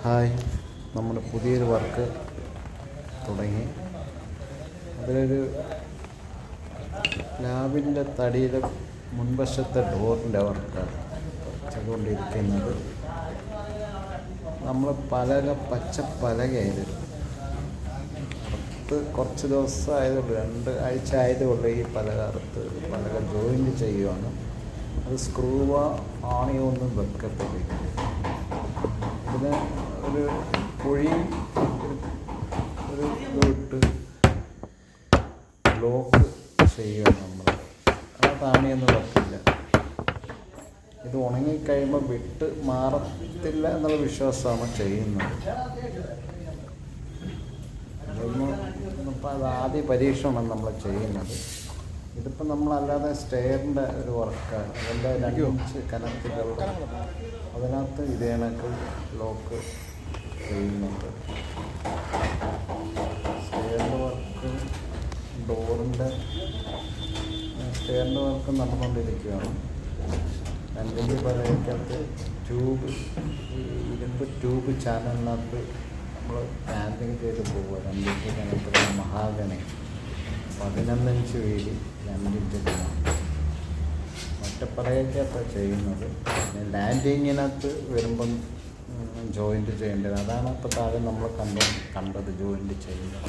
Hi, നമ്മുടെ പുതിയൊരു work തുടങ്ങി. അതിലൊരു ലാബിൻ്റെ തടിയുടെ മുൻവശത്തെ ഡോറിൻ്റെ വർക്കാണ് ചെയ്തുകൊണ്ടിരിക്കുന്നത്. നമ്മൾ പച്ച പലകയായിരുന്നു കുറച്ച് ദിവസം ആയതുള്ളൂ, 2 ആഴ്ച ആയതുള്ളൂ. ഈ പലക ജോയിൻറ്റ് ചെയ്യുവാണ്. അത് സ്ക്രൂവോ ആണിയോ ഒന്നും വെക്കത്തില്ല. ഇതിന് ഒരു കുഴിയും ഒരു ഇട്ട് ലോക്ക് ചെയ്യുക. നമ്മൾ ആണിയൊന്നും വെക്കില്ല. ഇത് ഉണങ്ങിക്കഴിയുമ്പോൾ വിട്ട് മാറത്തില്ല എന്നുള്ള വിശ്വാസമാണ് ചെയ്യുന്നത്. അത് ആദ്യ പരീക്ഷണമാണ് നമ്മൾ ചെയ്യുന്നത്. ഇതിപ്പോൾ നമ്മളല്ലാതെ സ്റ്റെയറിൻ്റെ ഒരു വർക്കാണ്. അതിൻ്റെ 2 ഇഞ്ച് കനത്തിലുള്ള അതിനകത്ത് ഇതേ കണക്ക് ലോക്ക് ചെയ്യുന്നുണ്ട്. സ്റ്റെയറിൻ്റെ വർക്ക് സ്റ്റെയറിൻ്റെ വർക്ക് നടന്നുകൊണ്ടിരിക്കുകയാണ്. 2 ഇഞ്ച് പലകയ്ക്കകത്ത് ഇരുമ്പ് ട്യൂബ് ചാനലിനകത്ത് നമ്മൾ ക്യാമ്പിങ് ചെയ്ത് പോവുക. 2 ഇഞ്ച് കനത്തിലുള്ള മഹാഗണി 11 ഇഞ്ച് വീതി 2 ഇഞ്ച് കനം ഒറ്റപ്പലകയ്ക്കകത്താണ് ചെയ്യുന്നത്. ലാൻഡിങ്ങിനകത്ത് വരുമ്പം ജോയിൻറ്റ് ചെയ്യേണ്ടത്. അതാണ് ഇപ്പോൾ താഴെ നമ്മൾ കണ്ടത് ജോയിൻറ്റ് ചെയ്യുന്നത്.